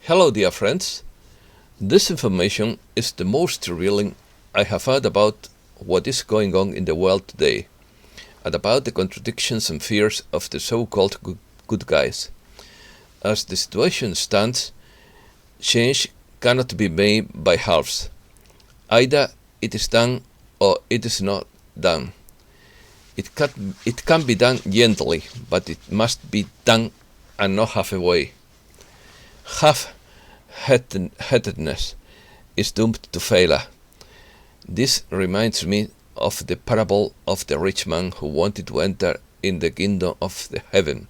Hello, dear friends. This information is the most revealing I have heard about what is going on in the world today, and about the contradictions and fears of the so-called good guys. As the situation stands, change cannot be made by halves. Either it is done or it is not done. It can be done gently, but it must be done and not halfway. Half-heartedness is doomed to failure. This reminds me of the parable of the rich man who wanted to enter in the kingdom of the heaven,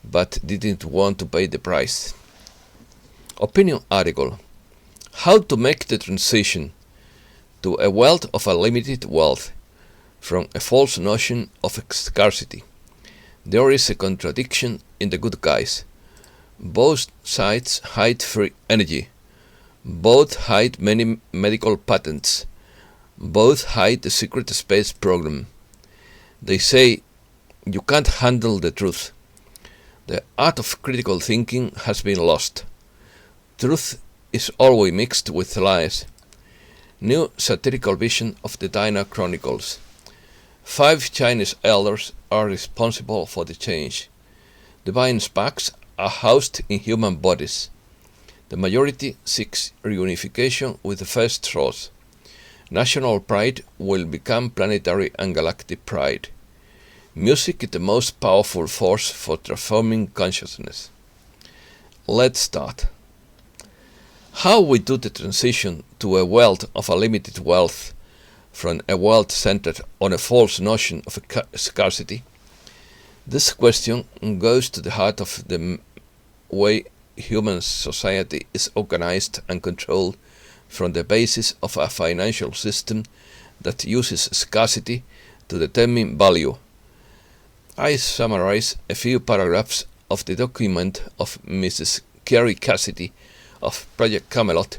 but didn't want to pay the price. Opinion article: How to make the transition to a wealth of unlimited wealth from a false notion of scarcity. There is a contradiction in the good guys. Both sides hide free energy. Both hide many medical patents. Both hide the secret space program. They say you can't handle the truth. The art of critical thinking has been lost. Truth is always mixed with lies. New satirical vision of the Dinar Chronicles. 5 Chinese elders are responsible for the change. Divine sparks are housed in human bodies. The majority seeks reunification with the first source. National pride will become planetary and galactic pride. Music is the most powerful force for transforming consciousness. Let's start. How we do the transition to a world of unlimited wealth from a world centered on a false notion of scarcity? This question goes to the heart of the way human society is organized and controlled from the basis of a financial system that uses scarcity to determine value. I summarize a few paragraphs of the document of Mrs. Carrie Cassidy of Project Camelot,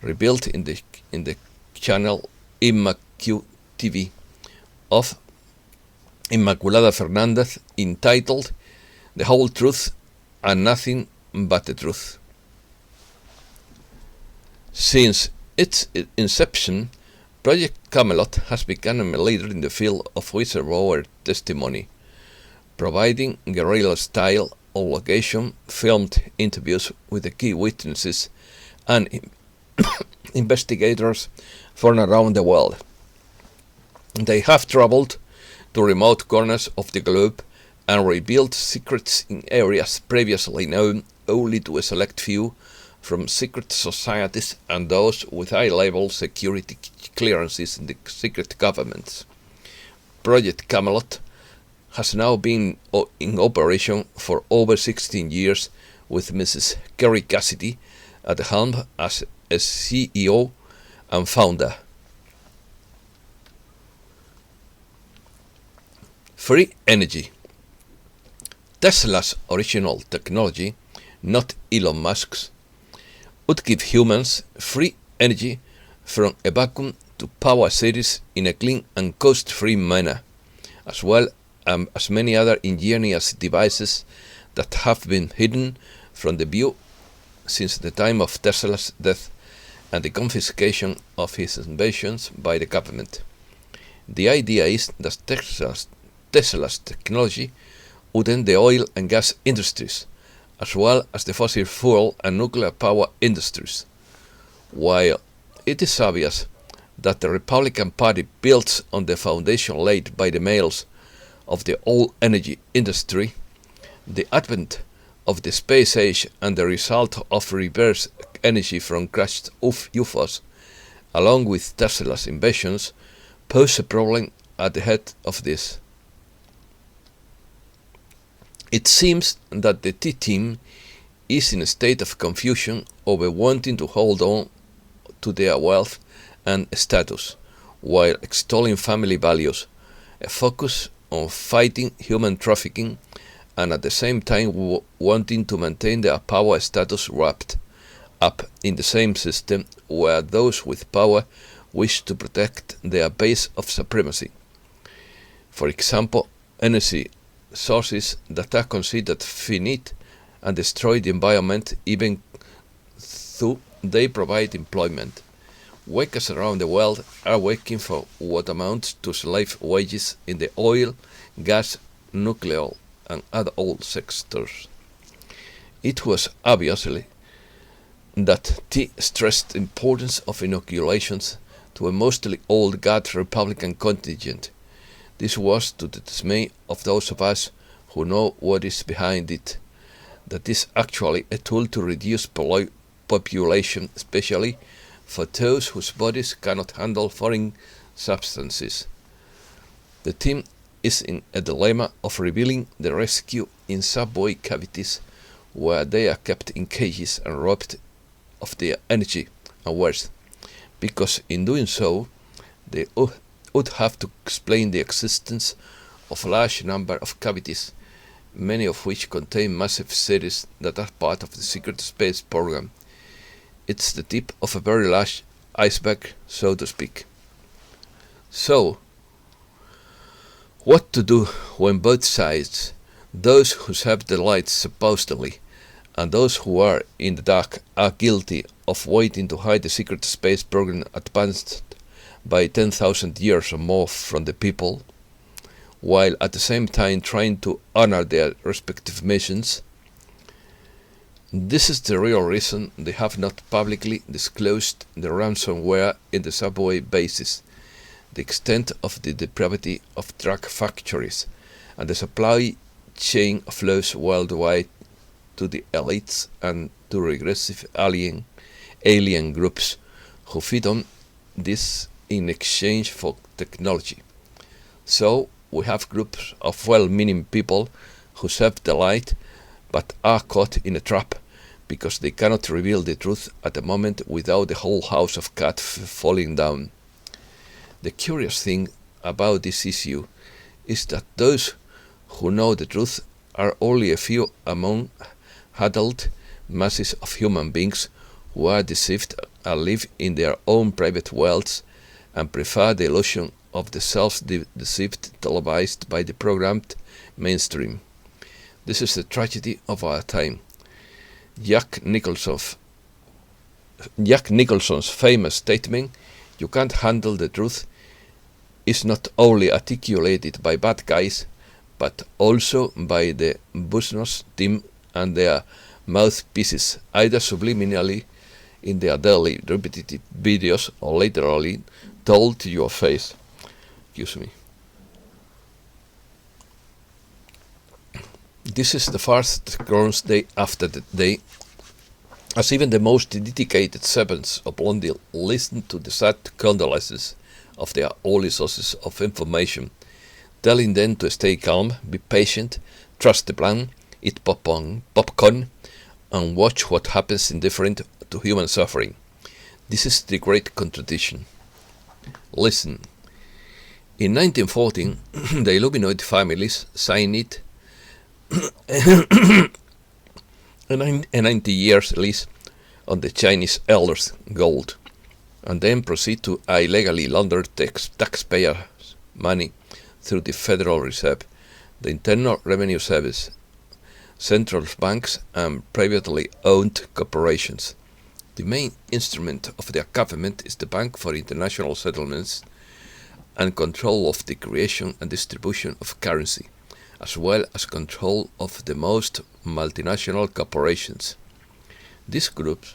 rebuilt in the channel IMAQ-TV of Inmaculada Fernandez, entitled "The Whole Truth and Nothing but the Truth." Since its inception, Project Camelot has become a leader in the field of whistleblower testimony, providing guerrilla-style location filmed interviews with the key witnesses and investigators from around the world. They have traveled to remote corners of the globe and revealed secrets in areas previously known only to a select few from secret societies and those with high-level security clearances in the secret governments. Project Camelot has now been in operation for over 16 years, with Mrs. Carrie Cassidy at the helm as a CEO and founder. Free energy. Tesla's original technology, not Elon Musk's, would give humans free energy from a vacuum to power cities in a clean and cost-free manner, as well as many other ingenious devices that have been hidden from the view since the time of Tesla's death and the confiscation of his inventions by the government. The idea is that Tesla's technology would end the oil and gas industries, as well as the fossil fuel and nuclear power industries. While it is obvious that the Republican Party builds on the foundation laid by the males of the oil energy industry, the advent of the space age and the result of reverse energy from crashed UFOs, along with Tesla's inventions, pose a problem at the head of this. It seems that the T-Team is in a state of confusion over wanting to hold on to their wealth and status, while extolling family values, a focus on fighting human trafficking, and at the same time wanting to maintain their power status wrapped up in the same system where those with power wish to protect their base of supremacy. For example, energy sources that are considered finite and destroy the environment, even though they provide employment. Workers around the world are working for what amounts to slave wages in the oil, gas, nuclear, and other oil sectors. It was obviously that T stressed the importance of inoculations to a mostly old guard Republican contingent. This was to the dismay of those of us who know what is behind it, that is actually a tool to reduce population, especially for those whose bodies cannot handle foreign substances. The team is in a dilemma of revealing the rescue in subway cavities where they are kept in cages and robbed of their energy and worth, because in doing so they would have to explain the existence of a large number of cavities, many of which contain massive cities that are part of the secret space program. It's the tip of a very large iceberg, so to speak. So, what to do when both sides, those who have the light supposedly, and those who are in the dark, are guilty of waiting to hide the secret space program advanced by 10,000 years or more from the people, while at the same time trying to honor their respective missions? This is the real reason they have not publicly disclosed the ransomware in the subway bases, the extent of the depravity of drug factories, and the supply chain flows worldwide to the elites and to regressive alien groups who feed on this in exchange for technology. So we have groups of well-meaning people who serve the light but are caught in a trap because they cannot reveal the truth at the moment without the whole house of cards falling down. The curious thing about this issue is that those who know the truth are only a few among huddled masses of human beings who are deceived and live in their own private worlds and prefer the illusion of the self-deceived televised by the programmed mainstream. This is the tragedy of our time. Jack Nicholson's famous statement, "You can't handle the truth," is not only articulated by bad guys, but also by the business team and their mouthpieces, either subliminally in their daily repetitive videos or literally told to your face. Excuse me. This is the farce that grows day after day, as even the most dedicated servants of Blondie listen to the sad condolences of their only sources of information, telling them to stay calm, be patient, trust the plan, eat popcorn, and watch what happens indifferent to human suffering. This is the great contradiction. Listen. In 1914, the Illuminati families signed it a 90 years lease on the Chinese elders' gold, and then proceed to illegally launder taxpayer money through the Federal Reserve, the Internal Revenue Service, central banks, and privately owned corporations. The main instrument of their government is the Bank for International Settlements and control of the creation and distribution of currency, as well as control of the most multinational corporations. This group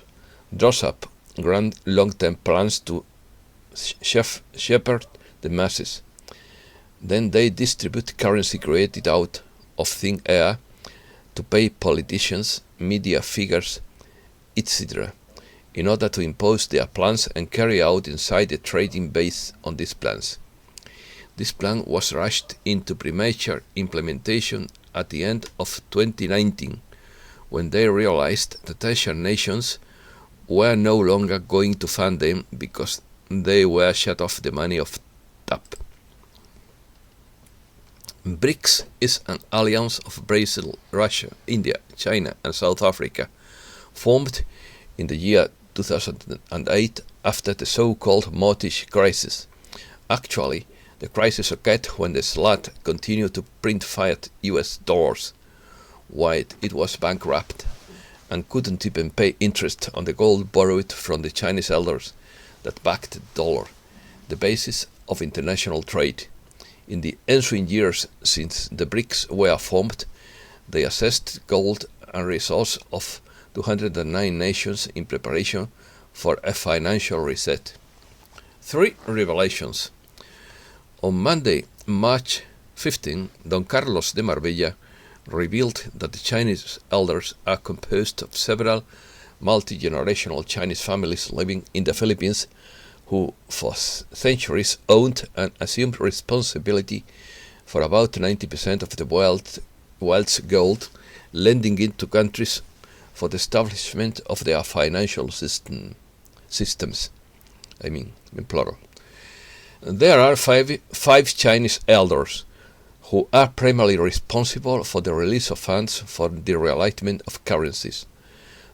draws up grand long-term plans to shepherd the masses. Then they distribute currency created out of thin air to pay politicians, media figures, etc., in order to impose their plans and carry out inside the trading based on these plans. This plan was rushed into premature implementation at the end of 2019, when they realized that Asian nations were no longer going to fund them because they were shut off the money of TAP. BRICS is an alliance of Brazil, Russia, India, China, and South Africa, formed in the year 2008 after the so-called mortgage crisis. Actually, the crisis occurred when the SLAT continued to print fiat US dollars, while it was bankrupt, and couldn't even pay interest on the gold borrowed from the Chinese elders that backed the dollar, the basis of international trade. In the ensuing years since the BRICS were formed, they assessed gold and resource of 209 nations in preparation for a financial reset. 3 revelations. On Monday, March 15, Don Carlos de Marbella revealed that the Chinese elders are composed of several multi-generational Chinese families living in the Philippines who for centuries owned and assumed responsibility for about 90% of the world's gold, lending it to countries for the establishment of their financial systems. In plural. There are five Chinese elders who are primarily responsible for the release of funds for the realignment of currencies.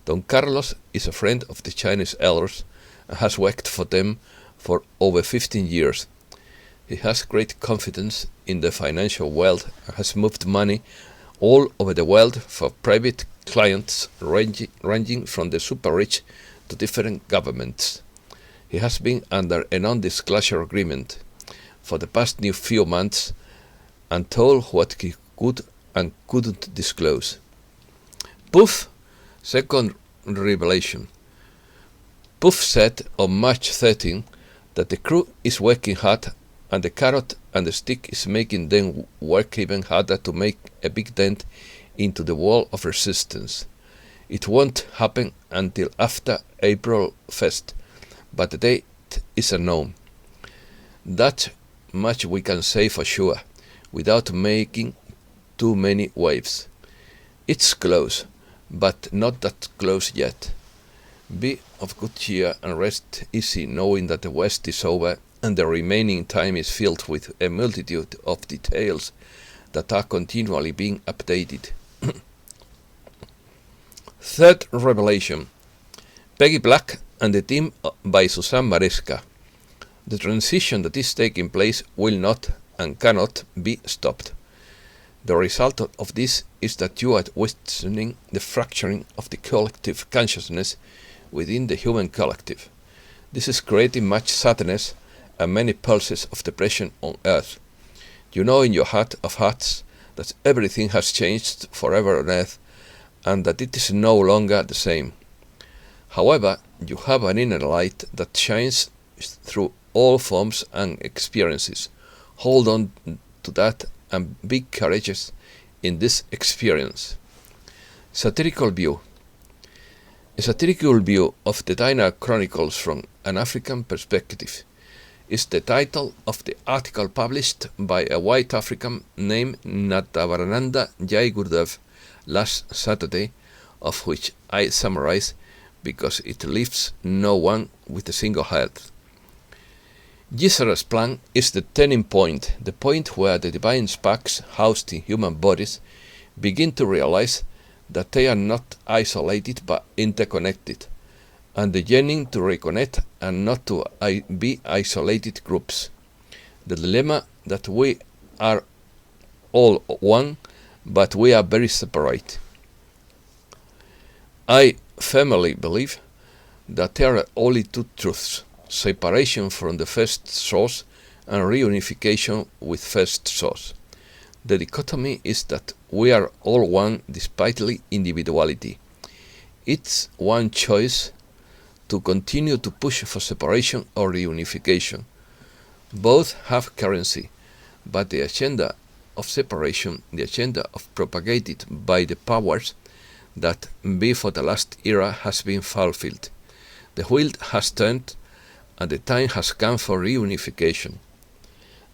Don Carlos is a friend of the Chinese elders and has worked for them for over 15 years. He has great confidence in the financial world and has moved money all over the world for private clients ranging from the super rich to different governments. He has been under a non-disclosure agreement for the past few months and told what he could and couldn't disclose. Poof, second revelation. Poof said on March 13 that the crew is working hard and the carrot and the stick is making them work even harder to make a big dent into the wall of resistance. It won't happen until after April 1st, but the date is unknown. That much we can say for sure, without making too many waves. It's close, but not that close yet. Be of good cheer and rest easy knowing that the West is over and the remaining time is filled with a multitude of details that are continually being updated. Third revelation. Peggy Black and the Team by Susan Maresca. The transition that is taking place will not and cannot be stopped. The result of this is that you are witnessing the fracturing of the collective consciousness within the human collective. This is creating much sadness and many pulses of depression on Earth. You know in your heart of hearts that everything has changed forever on Earth and that it is no longer the same. However, you have an inner light that shines through all forms and experiences. Hold on to that and be courageous in this experience. Satirical view. A satirical view of the Dinar Chronicles from an African perspective is the title of the article published by a white African named Natabarananda Jai Gurdev last Saturday, of which I summarize because it leaves no one with a single head. Jesus' plan is the turning point, the point where the divine sparks housed in human bodies begin to realize that they are not isolated but interconnected, and the yearning to reconnect and not to be isolated groups. The dilemma that we are all one, but we are very separate. I firmly believe that there are only two truths: separation from the first source and reunification with first source. The dichotomy is that we are all one despite individuality. It's one choice to continue to push for separation or reunification. Both have currency, but the agenda of separation, the agenda propagated by the powers that be for the last era, has been fulfilled. The wheel has turned and the time has come for reunification.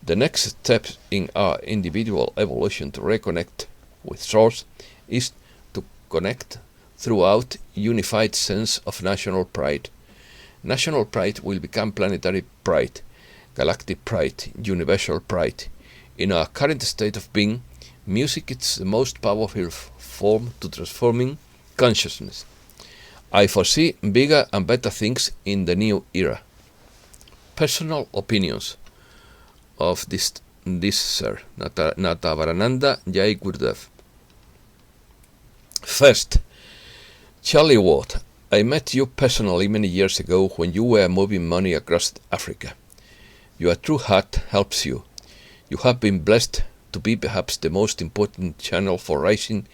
The next step in our individual evolution to reconnect with Source is to connect throughout unified sense of national pride. National pride will become planetary pride, galactic pride, universal pride. In our current state of being, music is the most powerful form to transforming consciousness. I foresee bigger and better things in the new era. Personal opinions of this Sir Natabarananda Jai Gurdev. First, Charlie Ward, I met you personally many years ago when you were moving money across Africa. Your true heart helps you. You have been blessed to be perhaps the most important channel for raising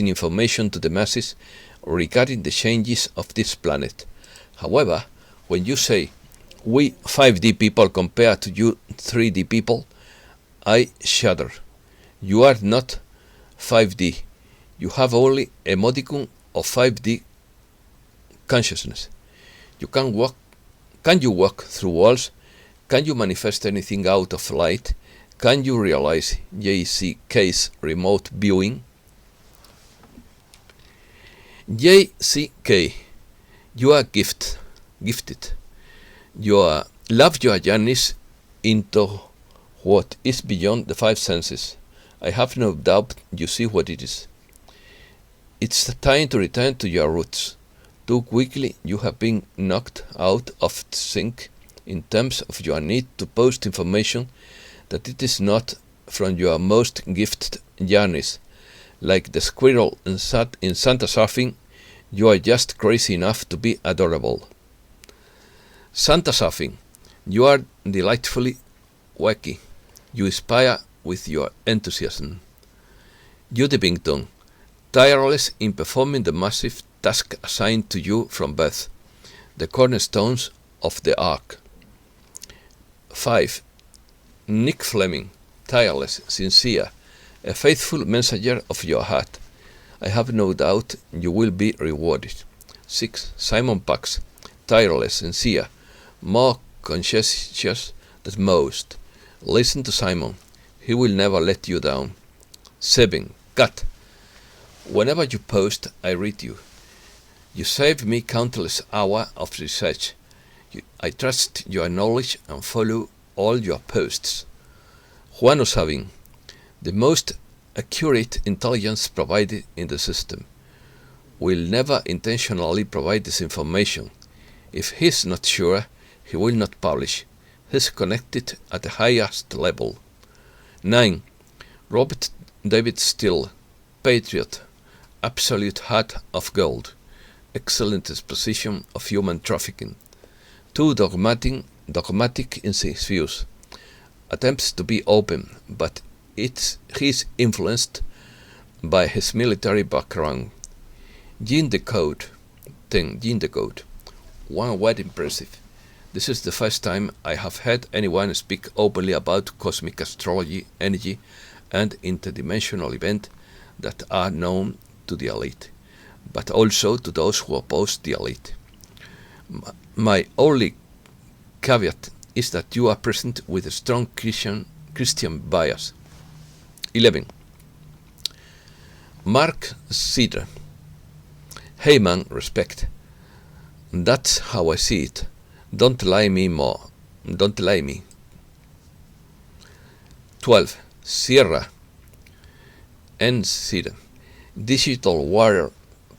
information to the masses regarding the changes of this planet. However, when you say, we 5D people compare to you 3D people, I shudder. You are not 5D. You have only a modicum of 5D consciousness. Can you walk through walls? Can you manifest anything out of light? Can you realize JCK's remote viewing? JCK, you are gifted. You love your journeys into what is beyond the five senses. I have no doubt you see what it is. It's time to return to your roots. Too quickly you have been knocked out of sync in terms of your need to post information that it is not from your most gifted journeys. Like the squirrel in Santa surfing, you are just crazy enough to be adorable. Santa surfing, you are delightfully wacky. You inspire with your enthusiasm. Judy Bington, tireless in performing the massive task assigned to you from birth, the cornerstones of the ark. 5. Nick Fleming, tireless, sincere, a faithful messenger of your heart. I have no doubt you will be rewarded. 6. Simon Pax, tireless, sincere, more conscientious than most. Listen to Simon. He will never let you down. 7. Kat, whenever you post, I read you. You save me countless hours of research. I trust your knowledge and follow all your posts. Juan Osavin, the most accurate intelligence provided in the system, will never intentionally provide this information. If he is not sure, he will not publish. He is connected at the highest level. 9. Robert David Steele, patriot, absolute heart of gold, excellent exposition of human trafficking. Too dogmatic in his views, attempts to be open, but he is influenced by his military background. Gene the Code. 10. Gene the Code. One word impressive. This is the first time I have heard anyone speak openly about cosmic astrology, energy, and interdimensional events that are known to the elite, but also to those who oppose the elite. My only caveat is that you are present with a strong Christian bias. 11. Mark Cedar. Hey man, respect. That's how I see it. Don't lie me more. Don't lie me. 12. Sierra. N. Cedar. Digital warrior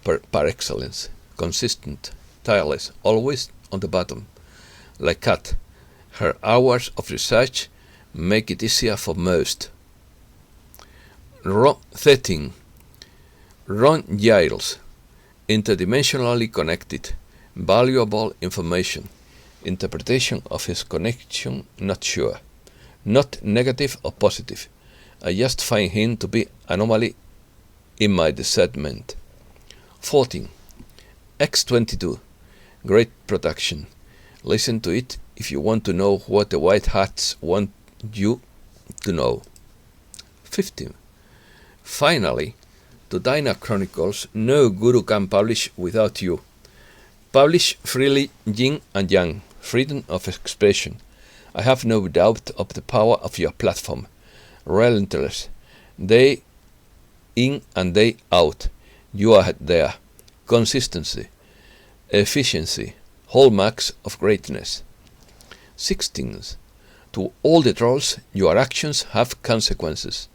par excellence. Consistent, tireless, always on the bottom. Like Kat, her hours of research make it easier for most. 13. Ron Giles. Interdimensionally connected. Valuable information. Interpretation of his connection not sure. Not negative or positive. I just find him to be anomaly in my discernment. 14. X22. Great production. Listen to it if you want to know what the White Hats want you to know. 15. Finally, to Dinar Chronicles, no guru can publish without you. Publish freely, yin and yang, freedom of expression. I have no doubt of the power of your platform. Relentless, day in and day out, you are there. Consistency, efficiency, hallmarks of greatness. 16. To all the trolls, your actions have consequences.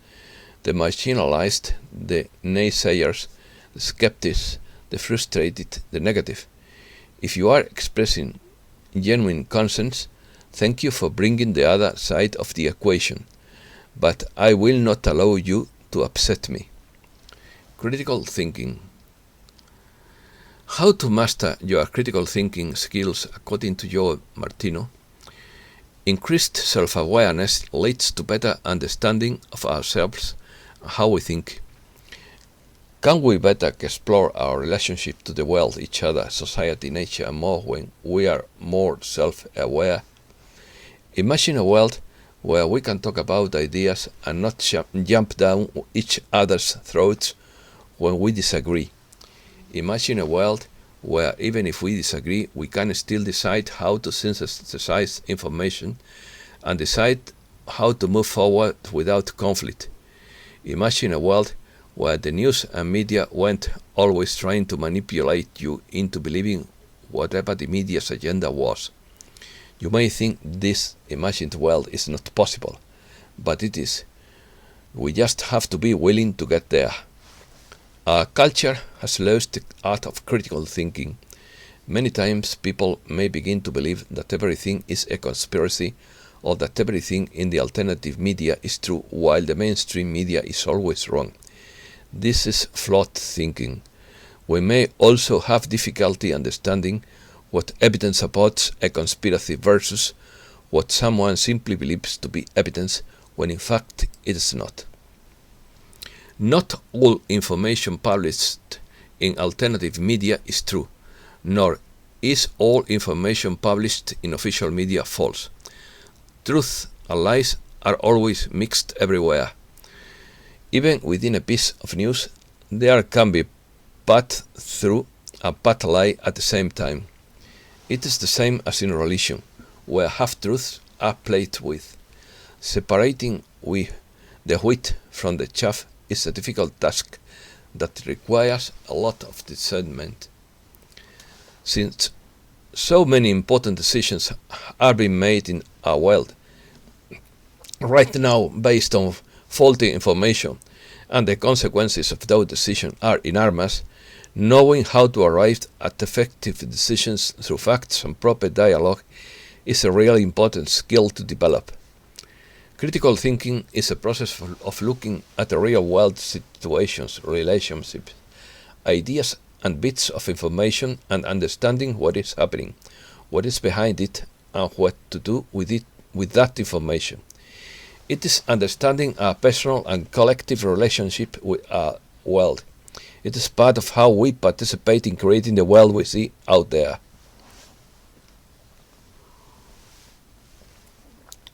The marginalized, the naysayers, the skeptics, the frustrated, the negative. If you are expressing genuine consent, thank you for bringing the other side of the equation, but I will not allow you to upset me. Critical thinking. How to master your critical thinking skills according to Joe Martino? Increased self-awareness leads to better understanding of ourselves and how we think. Can we better explore our relationship to the world, each other, society, nature, and more when we are more self-aware? Imagine a world where we can talk about ideas and not jump down each other's throats when we disagree. Imagine a world where even if we disagree, we can still decide how to synthesize information and decide how to move forward without conflict. Imagine a world where the news and media weren't always trying to manipulate you into believing whatever the media's agenda was. You may think this imagined world is not possible, but it is. We just have to be willing to get there. Our culture has lost the art of critical thinking. Many times people may begin to believe that everything is a conspiracy or that everything in the alternative media is true while the mainstream media is always wrong. This is flawed thinking. We may also have difficulty understanding what evidence supports a conspiracy versus what someone simply believes to be evidence when in fact it is not. Not all information published in alternative media is true, nor is all information published in official media false. Truth and lies are always mixed everywhere. Even within a piece of news, there can be part true and part lie at the same time. It is the same as in religion, where half-truths are played with. Separating the wheat from the chaff is a difficult task that requires a lot of discernment. Since so many important decisions are being made in our world right now based on faulty information, and the consequences of those decisions are enormous, knowing how to arrive at effective decisions through facts and proper dialogue is a really important skill to develop. Critical thinking is a process of looking at the real-world situations, relationships, ideas and bits of information and understanding what is happening, what is behind it, and what to do with that information. It is understanding our personal and collective relationship with our world. It is part of how we participate in creating the world we see out there.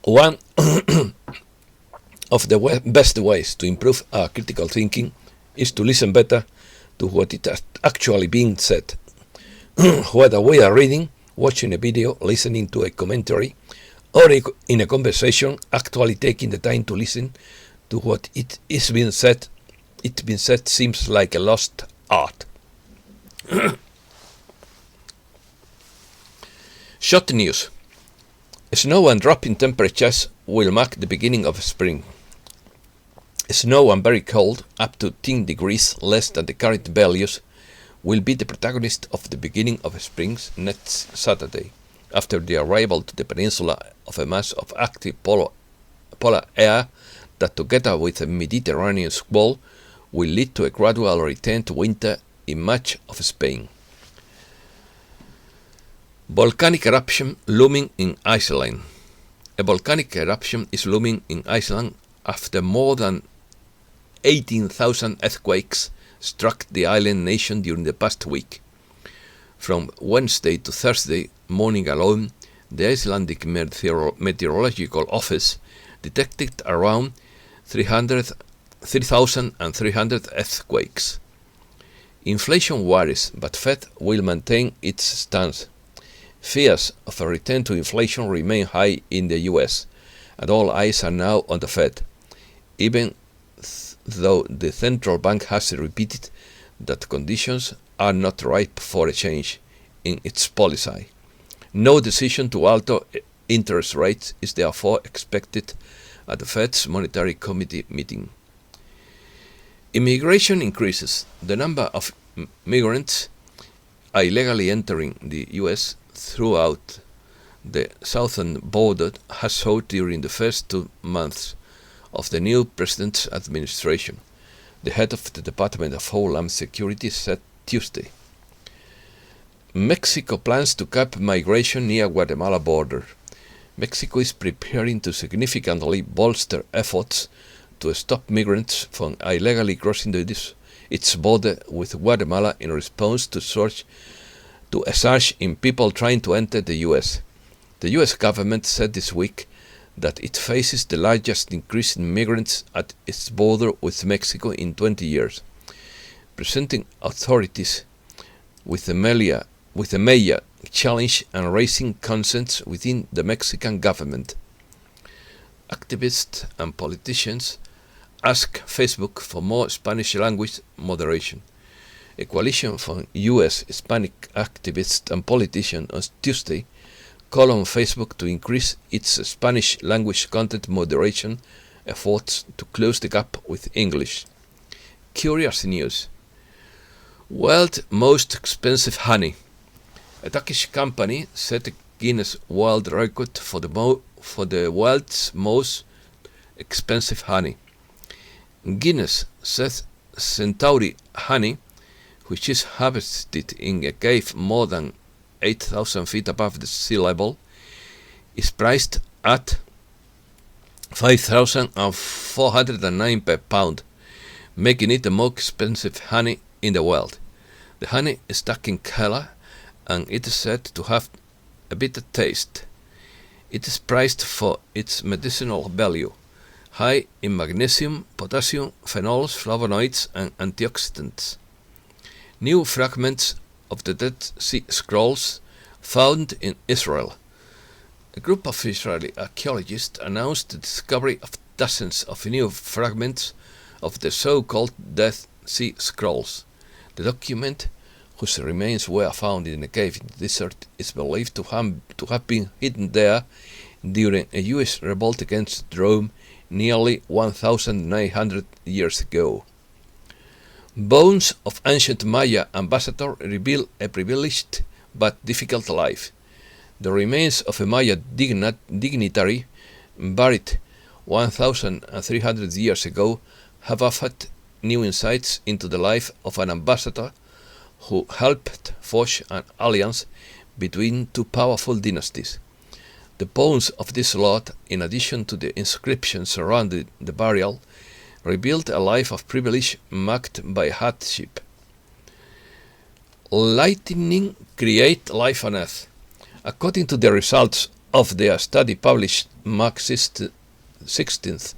One of the best ways to improve our critical thinking is to listen better to what is actually being said. Whether we are reading, watching a video, listening to a commentary, or in a conversation, actually taking the time to listen to what it is being said seems like a lost art. Short news. Snow and drop in temperatures will mark the beginning of spring. Snow and very cold, up to 10 degrees less than the current values, will be the protagonist of the beginning of spring next Saturday, after the arrival to the peninsula of a mass of active polar air that, together with a Mediterranean squall, will lead to a gradual return to winter in much of Spain. Volcanic eruption looming in Iceland. A volcanic eruption is looming in Iceland after more than 18,000 earthquakes struck the island nation during the past week. From Wednesday to Thursday morning alone, the Icelandic Meteorological Office detected around 3,300 earthquakes. Inflation worries, but Fed will maintain its stance. Fears of a return to inflation remain high in the US, and all eyes are now on the Fed, even though the central bank has repeated that conditions are not ripe for a change in its policy. No decision to alter interest rates is therefore expected at the Fed's Monetary Committee meeting. Immigration increases. The number of migrants illegally entering the US throughout the southern border has soared during the first 2 months of the new president's administration, the head of the Department of Homeland Security said Tuesday. Mexico plans to cap migration near Guatemala border. Mexico is preparing to significantly bolster efforts to stop migrants from illegally crossing its border with Guatemala in response to a surge in people trying to enter the U.S. The U.S. government said this week that it faces the largest increase in migrants at its border with Mexico in 20 years, presenting authorities with a major challenge and raising concerns within the Mexican government. Activists and politicians ask Facebook for more Spanish language moderation. A coalition from U.S. Hispanic activists and politicians on Tuesday called on Facebook to increase its Spanish language content moderation efforts to close the gap with English. Curious news. World's most expensive honey. A Turkish company set a Guinness World Record for the world's most expensive honey. Guinness says Centauri honey, which is harvested in a cave more than 8,000 feet above the sea level, is priced at $5,409 per pound, making it the most expensive honey in the world. The honey is dark in color and it is said to have a bitter taste. It is prized for its medicinal value, high in magnesium, potassium, phenols, flavonoids, and antioxidants. New fragments of the Dead Sea Scrolls found in Israel. A group of Israeli archaeologists announced the discovery of dozens of new fragments of the so-called Dead Sea Scrolls. The document, whose remains were found in a cave in the desert, is believed to have been hidden there during a U.S. revolt against Rome nearly 1,900 years ago. Bones of ancient Maya ambassador reveal a privileged but difficult life. The remains of a Maya dignitary buried 1,300 years ago have offered new insights into the life of an ambassador who helped forge an alliance between two powerful dynasties. The bones of this lord, in addition to the inscriptions surrounding the burial, revealed a life of privilege marked by hardship. Lightning create life on Earth. According to the results of their study published March 16th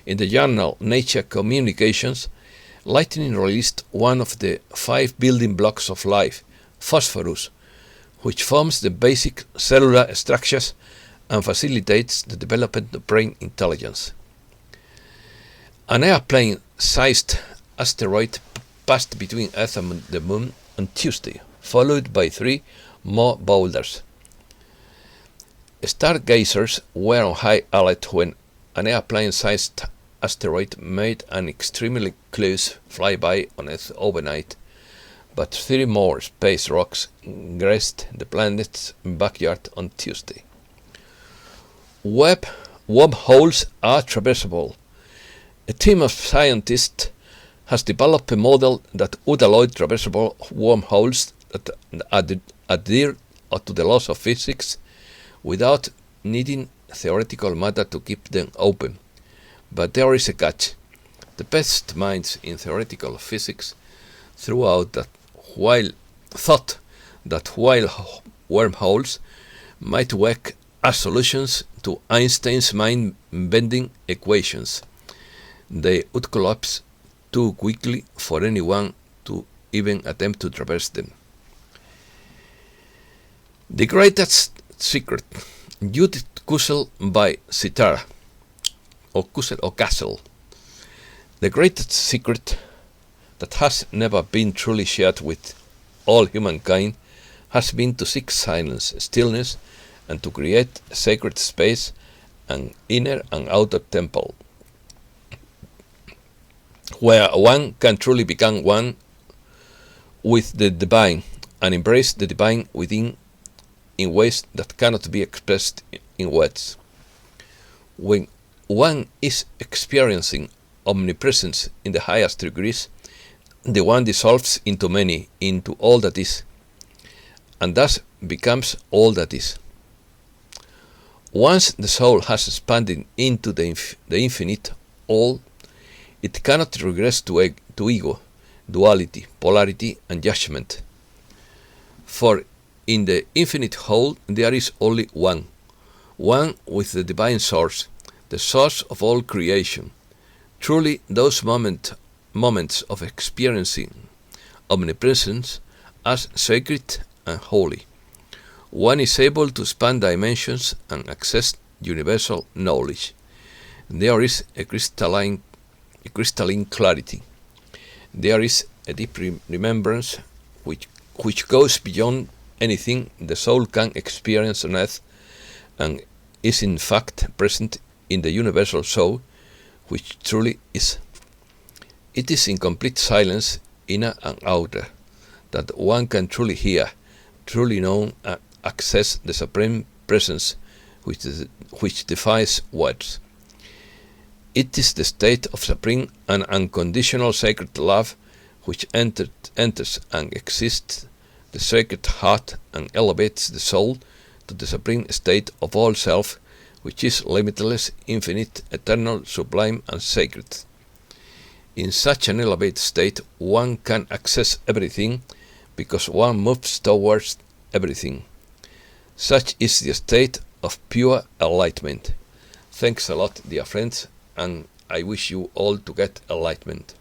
in the journal Nature Communications, lightning released one of the 5 building blocks of life, phosphorus, which forms the basic cellular structures and facilitates the development of brain intelligence. An airplane-sized asteroid passed between Earth and the Moon on Tuesday, followed by 3 more boulders. Stargazers were on high alert when an airplane-sized asteroid made an extremely close flyby on Earth overnight, but 3 more space rocks graced the planet's backyard on Tuesday. Wormholes are traversable. A team of scientists has developed a model that would allow traversable wormholes that adhere to the laws of physics without needing theoretical matter to keep them open. But there is a catch. The best minds in theoretical physics thought that while wormholes might work as solutions to Einstein's mind-bending equations, they would collapse too quickly for anyone to even attempt to traverse them. The Greatest Secret, Judith Kussel by Sitara, or Castle. The greatest secret that has never been truly shared with all humankind has been to seek silence, stillness, and to create a sacred space, an inner and outer temple, where one can truly become one with the divine and embrace the divine within in ways that cannot be expressed in words. When one is experiencing omnipresence in the highest degrees, the one dissolves into many, into all that is. and thus becomes all that is. Once the soul has expanded into the infinite all, it cannot regress to ego, duality, polarity, and judgment. For in the infinite whole there is only one with the divine source, the source of all creation. Truly, those moments of experiencing omnipresence are sacred and holy. One is able to span dimensions and access universal knowledge. There is a crystalline clarity. There is a deep remembrance which goes beyond anything the soul can experience on earth, and is in fact present in the universal soul, which truly is. It is in complete silence, inner and outer, that one can truly hear, truly know, and access the supreme presence which defies words. It is the state of supreme and unconditional sacred love which enters and exists the sacred heart and elevates the soul to the supreme state of all self, which is limitless, infinite, eternal, sublime, and sacred. In such an elevated state, one can access everything because one moves towards everything. Such is the state of pure enlightenment. Thanks a lot, dear friends, and I wish you all to get enlightenment.